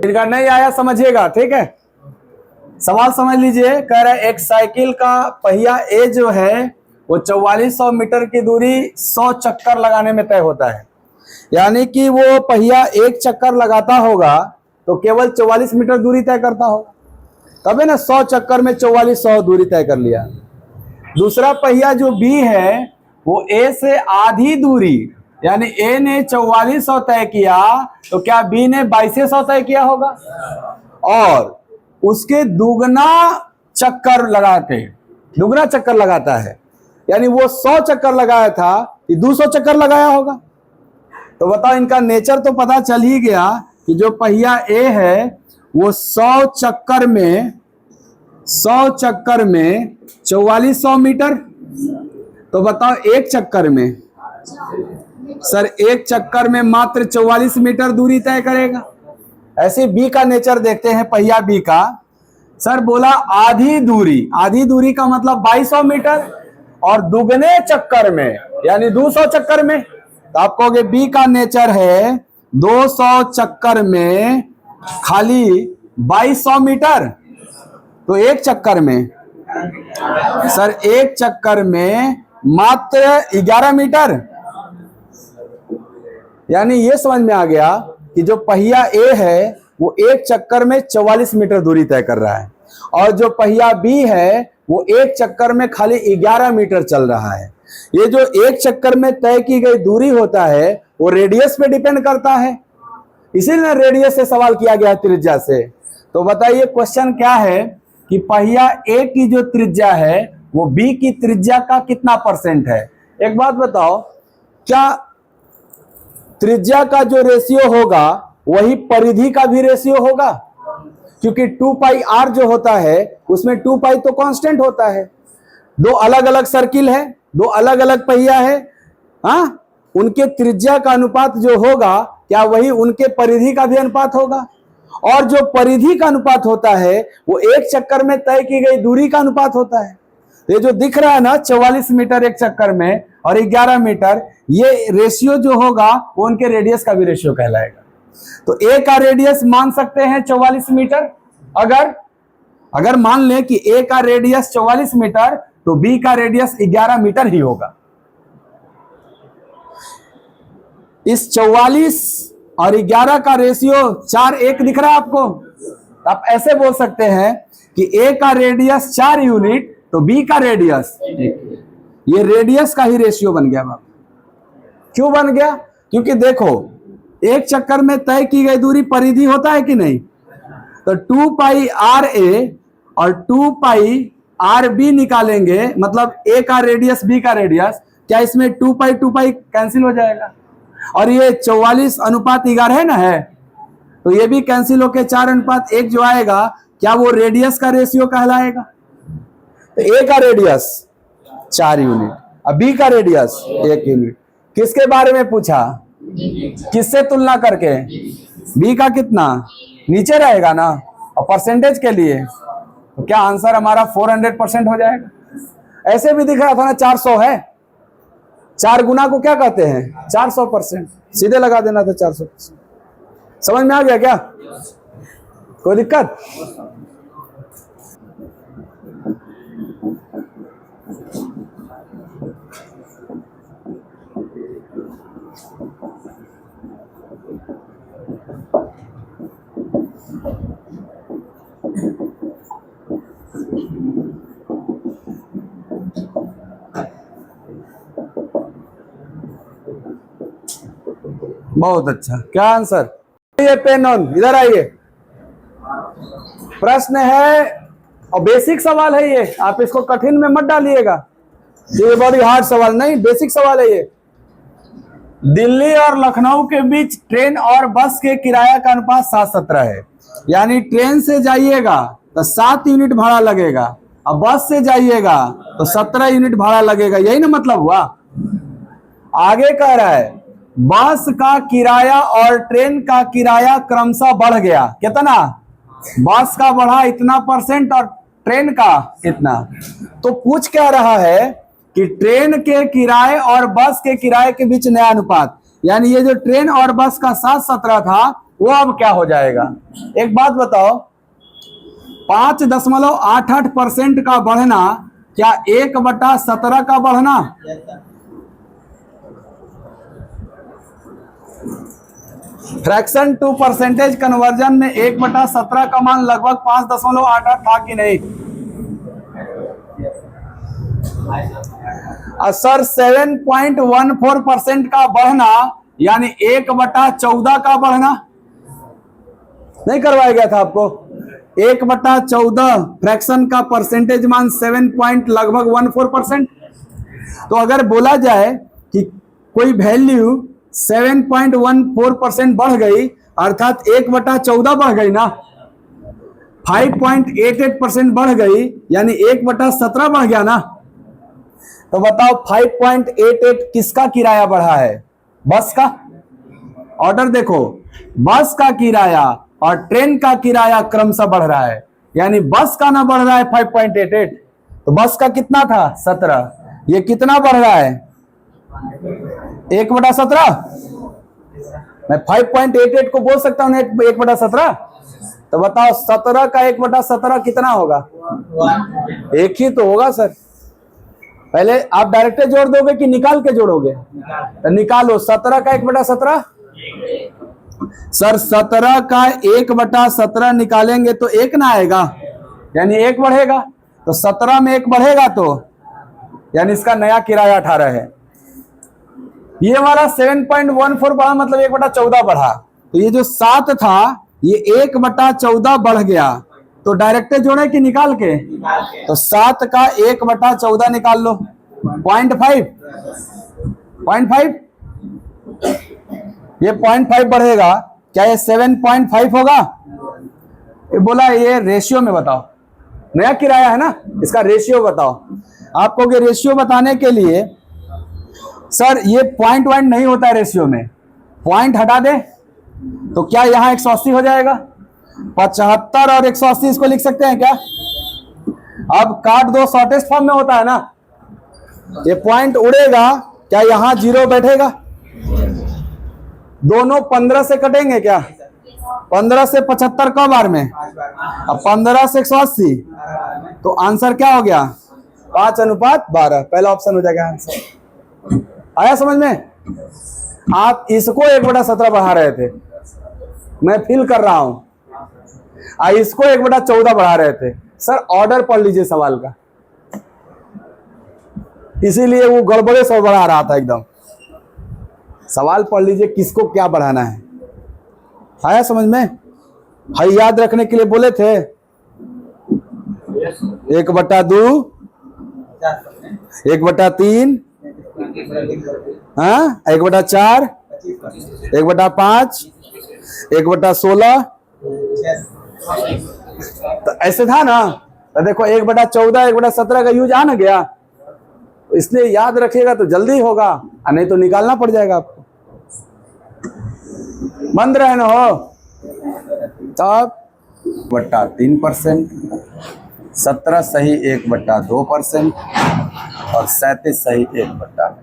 इनका नहीं आया समझिएगा, ठीक है। सवाल समझ लीजिए, कह रहा है एक साइकिल का पहिया ए जो है वो 4400 मीटर की दूरी 100 चक्कर लगाने में तय होता है। यानी कि वो पहिया एक चक्कर लगाता होगा तो केवल 44 मीटर दूरी तय करता होगा, तब है ना 100 चक्कर में 4400 दूरी तय कर लिया। दूसरा पहिया जो बी है वो ए से आधी दूरी, यानी ए ने 4400 तय किया तो क्या बी ने 2200 तय किया होगा, और उसके दुगना चक्कर लगाता है, यानी वो 100 चक्कर लगाया था कि 200 चक्कर लगाया होगा। तो बताओ, इनका नेचर तो पता चल ही गया कि जो पहिया ए है वो 100 चक्कर में 4400 मीटर। तो बताओ एक चक्कर में, सर एक चक्कर में मात्र 44 मीटर दूरी तय करेगा। ऐसे बी का नेचर देखते हैं, पहिया बी का। सर बोला आधी दूरी का मतलब 2200 मीटर, और दुगने चक्कर में यानी 200 चक्कर में। तो आप कहोगे बी का नेचर है 200 चक्कर में खाली 2200 मीटर, तो एक चक्कर में, सर एक चक्कर में मात्र 11 मीटर। यानी ये समझ में आ गया कि जो पहिया ए है वो एक चक्कर में 44 मीटर दूरी तय कर रहा है, और जो पहिया बी है वो एक चक्कर में खाली 11 मीटर चल रहा है। ये जो एक चक्कर में तय की गई दूरी होता है वो रेडियस पे डिपेंड करता है, इसीलिए रेडियस से सवाल किया गया है, त्रिज्या से। तो बताइए क्वेश्चन क्या है कि पहिया ए की जो त्रिज्या है वो बी की त्रिज्या का कितना परसेंट है। एक बात बताओ, क्या त्रिज्या का जो रेशियो होगा वही परिधि का भी रेशियो होगा? क्योंकि 2 पाई आर जो होता है उसमें 2 पाई तो कांस्टेंट होता है। दो अलग अलग सर्किल है, दो अलग अलग पहिया है, हाँ, उनके त्रिज्या का अनुपात जो होगा क्या वही उनके परिधि का भी अनुपात होगा? और जो परिधि का अनुपात होता है वो एक चक्कर में तय की गई दूरी का अनुपात होता है। ये जो दिख रहा है ना 44 मीटर एक चक्कर में और 11 मीटर, ये रेशियो जो होगा वो उनके रेडियस का भी रेशियो कहलाएगा। तो ए का रेडियस मान सकते हैं 44 मीटर। अगर मान लें कि ए का रेडियस 44 मीटर तो बी का रेडियस 11 मीटर ही होगा। इस 44 और 11 का रेशियो 4:1 दिख रहा है आपको। आप ऐसे बोल सकते हैं कि ए का रेडियस 4 यूनिट तो बी का रेडियस, ये रेडियस का ही रेशियो बन गया बाप। क्यों बन गया? क्योंकि देखो एक चक्कर में तय की गई दूरी परिधि होता है कि नहीं, तो 2 पाई आर ए और 2 पाई आर बी निकालेंगे, मतलब ए का रेडियस बी का रेडियस, क्या इसमें 2 पाई कैंसिल हो जाएगा? और ये 44:11 है ना, है, तो ये भी कैंसिल होकर 4:1 जो आएगा क्या वो रेडियस का रेशियो कहलाएगा? तो ए का रेडियस 4 यूनिट और बी का रेडियस 1 यूनिट। किसके बारे में पूछा? किससे तुलना करके? बी का कितना नीचे रहेगा ना, और परसेंटेज के लिए तो क्या आंसर हमारा 400% हो जाएगा। ऐसे भी दिख रहा था ना 400 है, 4 गुना को क्या कहते हैं? 400%। सीधे लगा देना था 400%। समझ में आ गया क्या? कोई दिक्कत? बहुत अच्छा। क्या आंसर? ये पेन ऑन, इधर आइए। प्रश्न है और बेसिक सवाल है ये, आप इसको कठिन में मत डालिएगा, ये बड़ी हार्ड सवाल नहीं, बेसिक सवाल है ये। दिल्ली और लखनऊ के बीच ट्रेन और बस के किराया का अनुपात 7:17 है। यानी ट्रेन से जाइएगा तो 7 यूनिट भाड़ा लगेगा, और बस से जाइएगा तो 17 यूनिट भाड़ा लगेगा। यही ना मतलब हुआ। आगे कह रहा है बस का किराया और ट्रेन का किराया क्रमशः बढ़ गया। कितना? बस का बढ़ा इतना % और ट्रेन का इतना। तो पूछ क्या रहा है कि ट्रेन के किराए और बस के किराए के बीच नया अनुपात, यानी ये जो ट्रेन और बस का 7:17 था वो अब क्या हो जाएगा? एक बात बताओ, 5.88% का बढ़ना क्या 1/17 का बढ़ना? फ्रैक्शन टू परसेंटेज कन्वर्जन में 1/17 का मान लगभग 5.88 था कि नहीं? सर 7.14% का बढ़ना यानी 1/14 का बढ़ना नहीं करवाया गया था आपको? 1/14 फ्रैक्शन का परसेंटेज मान 7.14%। तो अगर बोला जाए कि कोई वैल्यू 7.14% बढ़ गई अर्थात 1/14 बढ़ गई ना, 5.88% बढ़ गई यानी 1/17 बढ़ गया ना। तो बताओ 5.88 किसका किराया बढ़ा है? बस का। ऑर्डर देखो, बस का किराया और ट्रेन का किराया क्रमशः बढ़ रहा है, यानी बस का ना बढ़ रहा है 5.88, तो बस का कितना था 17, ये कितना बढ़ रहा है 1/17। मैं 5.88 को बोल सकता हूं 1/17। तो बताओ 17 का 1/17 कितना होगा? एक ही तो होगा सर। पहले आप डायरेक्ट जोड़ दोगे कि निकाल के जोड़ोगे? तो निकालो 17 का 1/17। सर 17 का 1/17 निकालेंगे तो 1 ना आएगा, यानी 1 बढ़ेगा। तो 17 में 1 बढ़ेगा तो यानी इसका नया किराया 18 है। ये वाला 7.14 बढ़ा मतलब 1/14 बढ़ा। तो ये जो 7 था ये 1/14 बढ़ गया। तो डायरेक्ट जोड़े कि निकाल के? तो 7 का 1/14 निकाल लो, 0.5 ये 0.5 बढ़ेगा। क्या ये 7.5 होगा? ये बोला ये रेशियो में बताओ, नया किराया है ना, इसका रेशियो बताओ। आपको ये रेशियो बताने के लिए सर ये पॉइंट नहीं होता है रेशियो में, पॉइंट हटा दे तो क्या यहां 180 हो जाएगा? 75 और 180 इसको लिख सकते हैं क्या? अब काट दो, शॉर्टेस्ट फॉर्म में होता है ना। ये पॉइंट उड़ेगा, क्या यहां 0 बैठेगा? दोनों 15 से कटेंगे क्या? 15 से 75 कब बार में? अब 15 से 180, तो आंसर क्या हो गया? 5:12। पहला ऑप्शन हो जाएगा आंसर। आया समझ में? आप इसको 1/17 बढ़ा रहे थे, मैं फील कर रहा हूं। इसको 1/14 बढ़ा रहे थे। सर ऑर्डर पढ़ लीजिए सवाल का, इसीलिए वो गड़बड़े से बढ़ा रहा था एकदम। सवाल पढ़ लीजिए किसको क्या बढ़ाना है। आया समझ में? हाई याद रखने के लिए बोले थे 1/2, 1/3, 1/4, 1/5, 1/16। तो ऐसे था ना। तो देखो 1/14 1/17 का यूज आ ना गया, इसलिए याद रखिएगा तो जल्दी होगा, नहीं तो निकालना पड़ जाएगा आपको। बंद रहे ना हो तब 3%, 17 सही 1/2% और 37 सही 1/।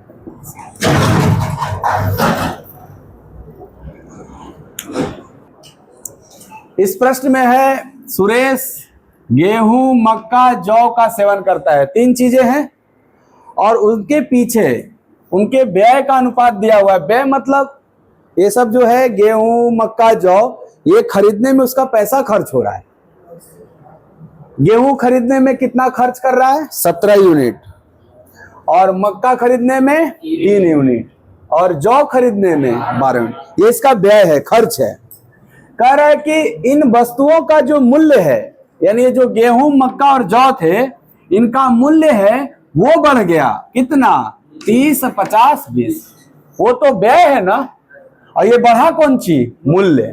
इस प्रश्न में है सुरेश गेहूं, मक्का, जौ का सेवन करता है। 3 चीजें हैं और उनके पीछे उनके व्यय का अनुपात दिया हुआ है। व्यय मतलब ये सब जो है गेहूं, मक्का, जौ, ये खरीदने में उसका पैसा खर्च हो रहा है। गेहूं खरीदने में कितना खर्च कर रहा है? 17 यूनिट, और मक्का खरीदने में 3 यूनिट, और जौ खरीदने में 12 यूनिट। ये इसका व्यय है, खर्च है। कह रहा है कि इन वस्तुओं का जो मूल्य है, यानी ये जो गेहूं, मक्का और जौ थे, इनका मूल्य है वो बढ़ गया। कितना? 30, 50, 20। वो तो व्यय है ना, और ये बढ़ा कौन सी? मूल्य।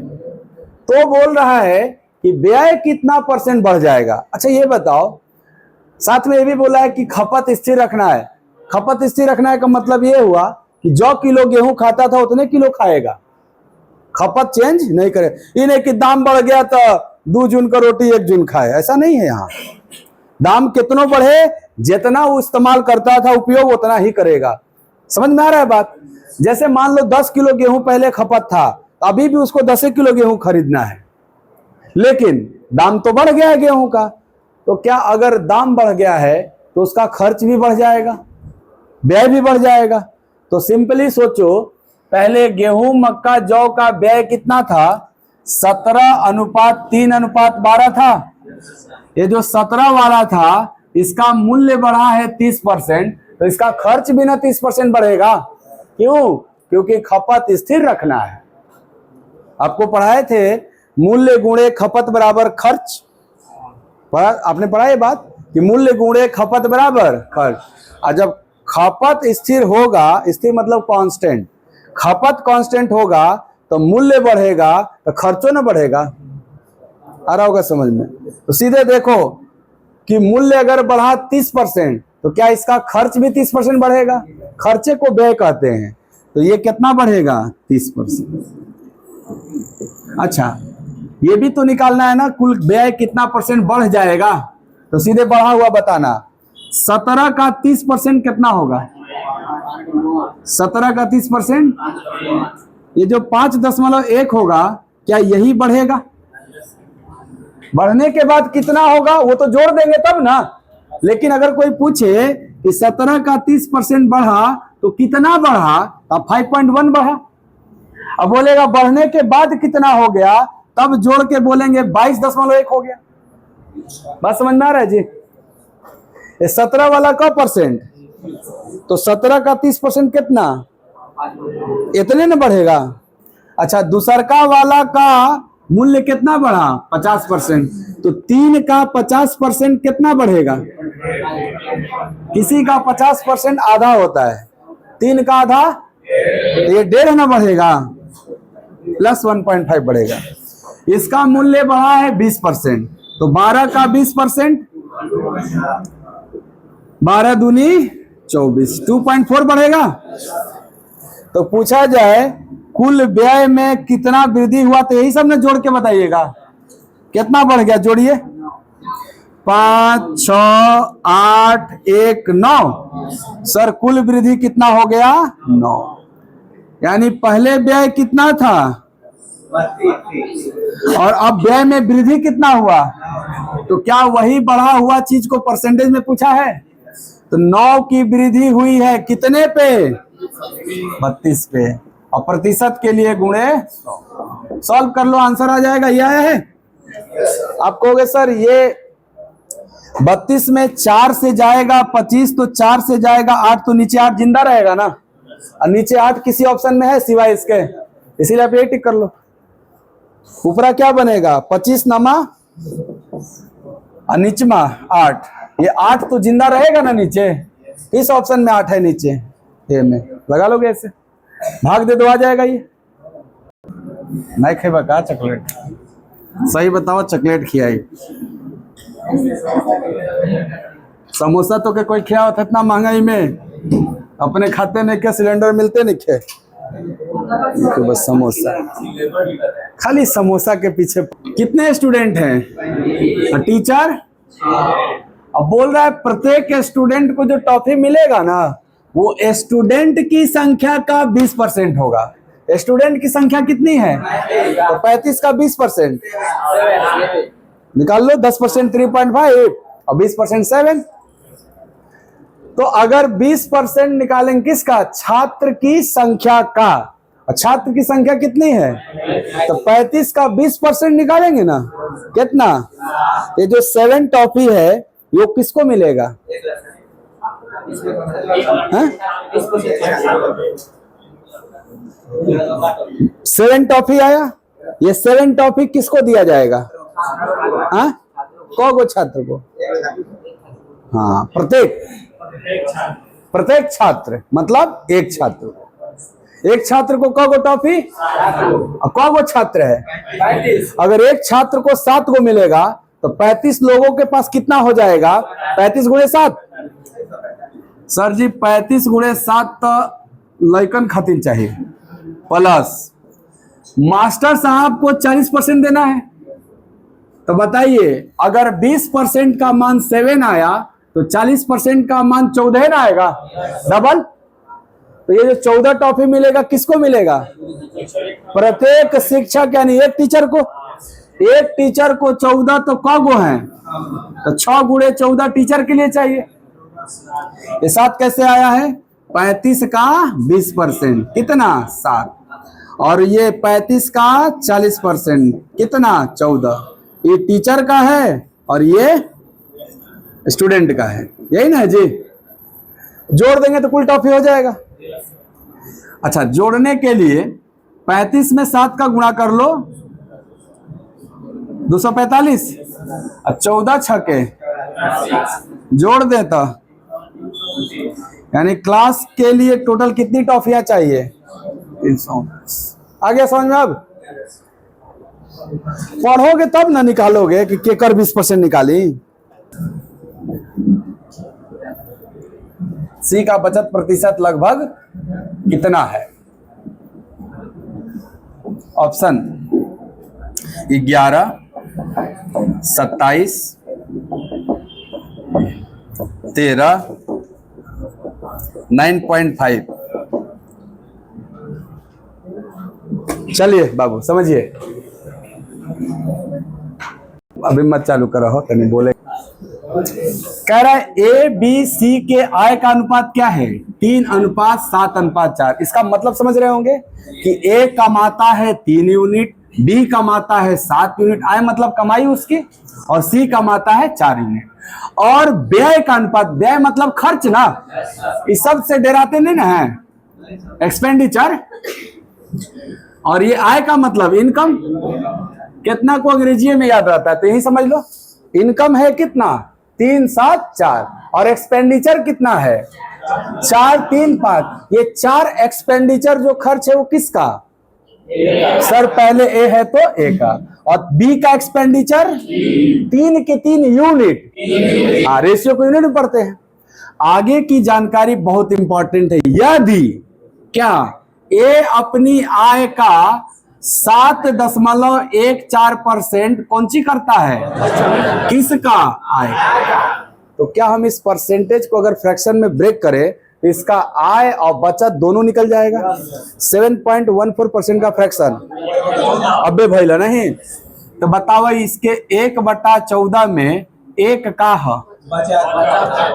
तो बोल रहा है कि व्यय कितना % बढ़ जाएगा। अच्छा ये बताओ, साथ में ये भी बोला है कि खपत स्थिर रखना है। खपत स्थिर रखना है का मतलब ये हुआ कि जो किलो गेहूं खाता था उतने किलो खाएगा, खपत चेंज नहीं करे। ये नहीं कि दाम बढ़ गया तो 2 जून का रोटी 1 जून खाए, ऐसा नहीं है। यहाँ दाम कितनों बढ़े, जितना वो इस्तेमाल करता था उपयोग उतना ही करेगा। समझ में आ रहा है बात? जैसे मान लो 10 किलो गेहूं पहले खपत था, अभी भी उसको 10 किलो गेहूं खरीदना है, लेकिन दाम तो बढ़ गया है गेहूं का। तो क्या अगर दाम बढ़ गया है तो उसका खर्च भी बढ़ जाएगा, व्यय भी बढ़ जाएगा? तो सिंपली सोचो, पहले गेहूं मक्का जौ का व्यय कितना था? 17:3:12 था। ये जो 17 वाला था, इसका मूल्य बढ़ा है 30%, तो इसका खर्च भी ना 30% बढ़ेगा। क्यों? क्योंकि खपत स्थिर रखना है। आपको पढ़ाए थे मूल्य गुणे खपत बराबर खर्च, आपने पढ़ा ये बात कि मूल्य गुणे खपत बराबर खर्च। और जब खपत स्थिर होगा, स्थिर मतलब कांस्टेंट, खपत कांस्टेंट होगा तो मूल्य बढ़ेगा तो खर्चों ना बढ़ेगा। आ रहा होगा समझ में? तो सीधे देखो कि मूल्य अगर बढ़ा 30%, तो क्या इसका खर्च भी 30% बढ़ेगा? खर्चे को व्यय कहते हैं। तो ये कितना बढ़ेगा? 30%। अच्छा, ये भी तो निकालना है ना, कुल व्यय कितना परसेंट बढ़ जाएगा। तो सीधे बढ़ा हुआ बताना। 17 का 30% कितना होगा? 17 का 30%, ये जो 5.1 होगा, क्या यही बढ़ेगा? बढ़ने के बाद कितना होगा वो तो जोड़ देंगे तब ना। लेकिन अगर कोई पूछे कि 17 का 30% बढ़ा तो कितना बढ़ा, अब 5.1 बढ़ा। अब बोलेगा बढ़ने के बाद कितना हो गया, तब जोड़ के बोलेंगे 22.1 हो गया। बात समझ में आ रहा है जी? ये 17 वाला का परसेंट, तो 17 का 30% कितना? इतने ना बढ़ेगा। अच्छा, दूसरका वाला का मूल्य कितना बढ़ा? 50%, तो 3 का 50% कितना बढ़ेगा? किसी का 50% आधा होता है, 3 का आधा, तो ये 1.5 ना बढ़ेगा, प्लस 1.5 बढ़ेगा। इसका मूल्य बढ़ा है 20%, तो 12 का 20%, 12 दूनी 24, 2.4 बढ़ेगा। तो पूछा जाए कुल व्यय में कितना वृद्धि हुआ, तो यही सब ने जोड़ के बताइएगा कितना बढ़ गया। जोड़िए, 5, 6, 8, 1, 9। सर कुल वृद्धि कितना हो गया? 9। यानी पहले व्यय कितना था और अब व्यय में वृद्धि कितना हुआ? तो क्या वही बढ़ा हुआ चीज को परसेंटेज में पूछा है? तो 9 की वृद्धि हुई है कितने पे? 32 पे। और प्रतिशत के लिए गुणे 100। सॉल्व कर लो, आंसर आ जाएगा। ये आया है? आप कहोगे सर ये 32 में 4 से जाएगा 25, तो 4 से जाएगा 8, तो नीचे 8 जिंदा रहेगा ना, और नीचे 8 किसी ऑप्शन में है सिवाय इसके, इसीलिए आप ये टिक कर लो। ऊपरा क्या बनेगा? 25 नमा और नीचमा 8। ये 8 तो जिंदा रहेगा ना नीचे, इस ऑप्शन में 8 है नीचे, ये में लगा लोगे ऐसे, भाग दे दो आ जाएगा। ये नहीं खेबा का चॉकलेट? सही बताओ, चॉकलेट खियाई? समोसा तो के कोई खिया होता इतना महंगाई में? अपने खाते में क्या सिलेंडर मिलते नहीं खे? तो बस समोसा, खाली समोसा के पीछे। कितने स्टूडेंट हैं? टीचर अब बोल रहा है प्रत्येक स्टूडेंट को जो टॉफी मिलेगा ना, वो स्टूडेंट की संख्या का 20% होगा। स्टूडेंट की संख्या कितनी है? तो 35 का 20% निकाल लो। 10% 3.5 और 20% 7। तो अगर 20% निकालेंगे किसका? छात्र की संख्या का। और छात्र की संख्या कितनी है? तो 35 का 20% निकालेंगे ना, कितना? ये जो 7 टॉफी है वो किसको मिलेगा? 7 टॉफी आया, ये 7 टॉफी किसको दिया जाएगा? को छात्र को? हाँ, प्रत्येक छात्र, मतलब एक छात्र को। एक छात्र को को टॉफी, को छात्र है? अगर एक छात्र को 7 को मिलेगा तो 35 लोगों के पास कितना हो जाएगा? 35 गुणे 7। सर जी 35 गुणे 7 तो लइकन खातिर चाहिए, प्लस मास्टर साहब को 40% देना है। तो बताइए, अगर 20% का मान 7 आया तो 40% का मान 14 ना आएगा? डबल। तो ये जो 14 टॉफी मिलेगा किसको मिलेगा? प्रत्येक शिक्षक यानी एक टीचर को। एक टीचर को 14 तो क गो हैं, तो 6 गुणे 14 टीचर के लिए चाहिए। ये 7 कैसे आया है? 35 का 20% कितना? 7। और ये 35 का 40% कितना? 14। ये टीचर का है और ये स्टूडेंट का है, यही ना है जी। जोड़ देंगे तो कुल टॉफी हो जाएगा। अच्छा, जोड़ने के लिए 35 में 7 का गुणा कर लो, 245। 14 छके जोड़ देता, यानी क्लास के लिए टोटल कितनी टॉफियां चाहिए? 319। आ गया समझ में? अब पढ़ोगे तब ना निकालोगे कि केकर 20% निकाली। सी का बचत प्रतिशत लगभग कितना है? ऑप्शन 11, 27, 13, 9.5। चलिए बाबू समझिए, अभी मत चालू करो हो, तनी बोले। कह रहा है ए बी सी के आय का अनुपात क्या है? 3:7:4। इसका मतलब समझ रहे होंगे कि ए कमाता है 3 यूनिट, बी कमाता है 7 यूनिट, आय मतलब कमाई उसकी, और सी कमाता है 4 यूनिट। और व्यय का अनुपात, व्यय मतलब खर्च ना, इस सब से डराते नहीं ना है, एक्सपेंडिचर। और ये आय का मतलब इनकम। कितना को अंग्रेजी में याद रहता है तो यही समझ लो, इनकम है कितना? 3, 7, 4, और एक्सपेंडिचर कितना है? 4, 3, 5। ये 4 एक्सपेंडिचर जो खर्च है वो किसका? सर पहले ए है तो ए का, और बी का एक्सपेंडिचर 3 के 3 यूनिट। रेशियो को यूनिट में पढ़ते हैं। आगे की जानकारी बहुत इंपॉर्टेंट है। यदि क्या ए अपनी आय का 7.14% कौन सी करता है? किसका? आय। तो क्या हम इस परसेंटेज को अगर फ्रैक्शन में ब्रेक करें तो इसका आय और बचत दोनों निकल जाएगा। 7.14% का फ्रैक्शन अबे भैया नहीं तो बताओ, इसके 1/14 में एक का है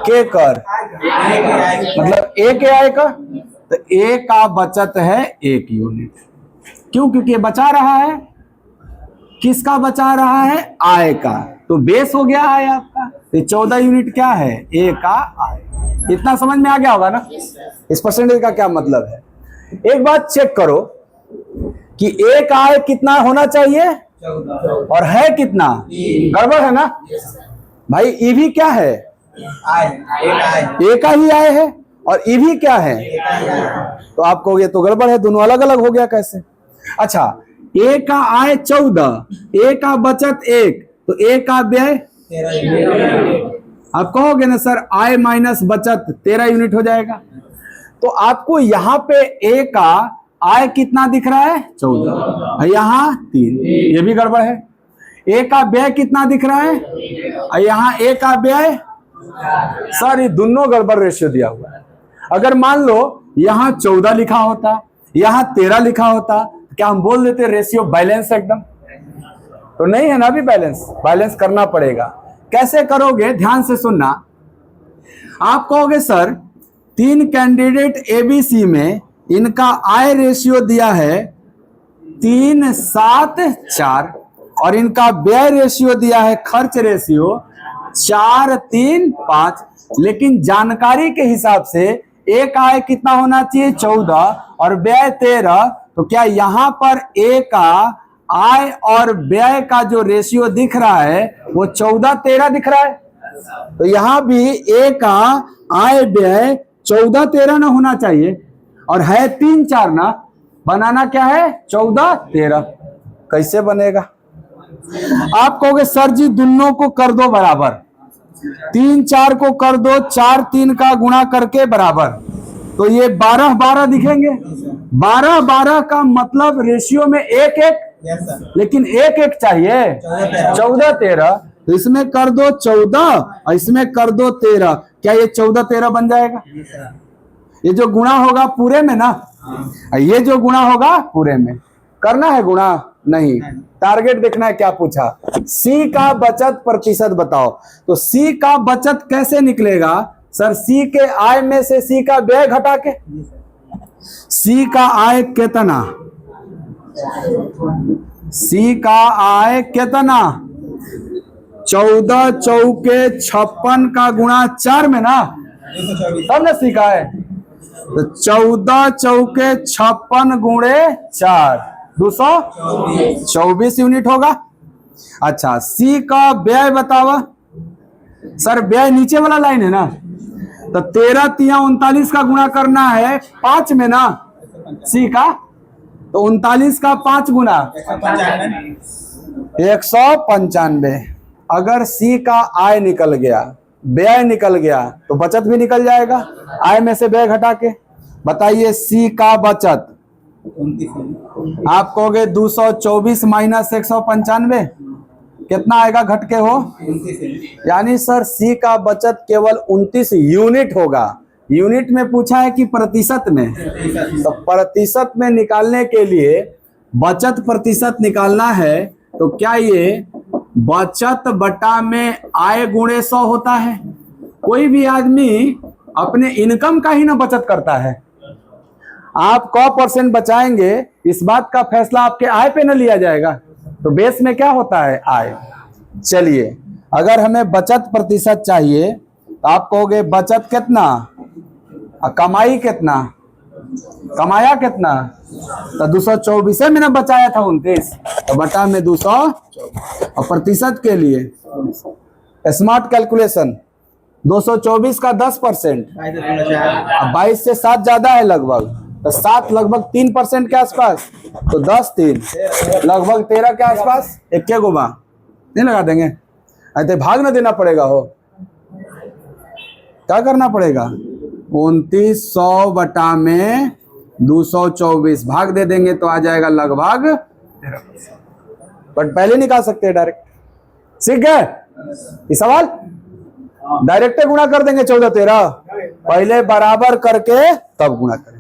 के कर, मतलब एक आय का, तो ए का बचत है 1 यूनिट। क्यों? क्योंकि बचा रहा है, किसका बचा रहा है? आय का। तो बेस हो गया आय आपका। तो 14 यूनिट क्या है? ए का आय। इतना समझ में आ गया होगा ना इस परसेंटेज का क्या मतलब है। एक बात चेक करो कि ए का आय कितना होना चाहिए और है कितना? गड़बड़ है ना भाई। ईवी क्या है? ए का ही आय है, और ईवी क्या है? तो आप कहोगे तो गड़बड़ है, दोनों अलग अलग हो गया कैसे? अच्छा, ए का आय 14, ए का बचत 1, तो ए का व्यय 13। आप कहोगे ना सर आय माइनस बचत 13 यूनिट हो जाएगा। तो आपको यहाँ पे ए का आय कितना दिख रहा है? 14, यहाँ 3, ये भी गड़बड़ है। ए का व्यय कितना दिख रहा है? यहाँ ए का व्यय, सर ये दोनों गड़बड़ रेशियो दिया हुआ है। अगर मान लो यहाँ 14 लिखा होता, यहाँ 13 लिखा होता, क्या हम बोल देते रेशियो बैलेंस एकदम? तो नहीं है ना अभी बैलेंस। बैलेंस करना पड़ेगा। कैसे करोगे? ध्यान से सुनना। आप कहोगे सर 3 कैंडिडेट एबीसी में इनका आय रेशियो दिया है 3, 7, 4, और इनका व्यय रेशियो दिया है, खर्च रेशियो 4, 3, 5। लेकिन जानकारी के हिसाब से एक आय कितना होना चाहिए? 14 और व्यय 13। तो क्या यहां पर ए का आय और व्यय का जो रेशियो दिख रहा है वो 14-13 दिख रहा है? तो यहां भी ए का आय व्यय 14-13 ना होना चाहिए, और है 3-4 ना, बनाना क्या है? 14-13। कैसे बनेगा? आप कहोगे सर जी दोनों को कर दो बराबर, 3-4 को कर दो 4-3 का गुणा करके बराबर, तो ये 12-12 दिखेंगे। 12-12 का मतलब रेशियो में 1-1, लेकिन 1-1 चाहिए 14-13। तो इसमें कर दो 14 और इसमें कर दो 13, क्या ये 14-13 बन जाएगा? ये जो गुणा होगा पूरे में ना, ये जो गुणा होगा पूरे में। करना है गुणा? नहीं, टारगेट देखना है। क्या पूछा? सी का बचत प्रतिशत बताओ। तो सी का बचत कैसे निकलेगा सर? सी के आय में से सी का व्यय घटा के। सी का आय कितना? सी का आय कितना? 14 चौके 56 का गुणा 4 में ना, तब ना सी का है। तो 14 चौके 56 गुणे 4, 224 यूनिट होगा। अच्छा, सी का व्यय बतावा सर। व्यय नीचे वाला लाइन है ना, तो 13 तिया 39 का गुणा करना है 5 में ना सी का। तो 39 का 5 गुना 195। अगर सी का आय निकल गया, व्यय निकल गया, तो बचत भी निकल जाएगा आय में से व्यय घटा के। बताइए सी का बचत आप कहोगे 224 माइनस 195 कितना आएगा घट के हो? यानी सर सी का बचत केवल 29 यूनिट होगा। यूनिट में पूछा है कि प्रतिशत में? तो प्रतिशत में निकालने के लिए बचत प्रतिशत निकालना है, तो क्या ये बचत बटा में आय गुणे 100 होता है? कोई भी आदमी अपने इनकम का ही ना बचत करता है। आप क % बचाएंगे, इस बात का फैसला आपके आय पे न लिया जाएगा। तो बेस में क्या होता है? आय। चलिए, अगर हमें बचत प्रतिशत चाहिए तो आप कहोगे बचत कितना, कमाई कितना, कमाया कितना? तो 224 में ना बचाया था 29, तो बटा में 200। और प्रतिशत के लिए स्मार्ट कैलकुलेशन 224 का 10%, 22 से 7 ज्यादा है लगभग, तो 7 लगभग 3% के आसपास, तो 10 3 लगभग 13 के आसपास। एक गुमा नहीं लगा देंगे? ऐसे भाग ना देना पड़ेगा हो, क्या करना पड़ेगा? 2900 बटा में 224 भाग दे देंगे तो आ जाएगा लगभग 13%। बट पहले निकाल सकते हैं डायरेक्ट। सीख गए ये सवाल? डायरेक्ट गुणा कर देंगे 14 13, पहले बराबर करके तब गुणा करें।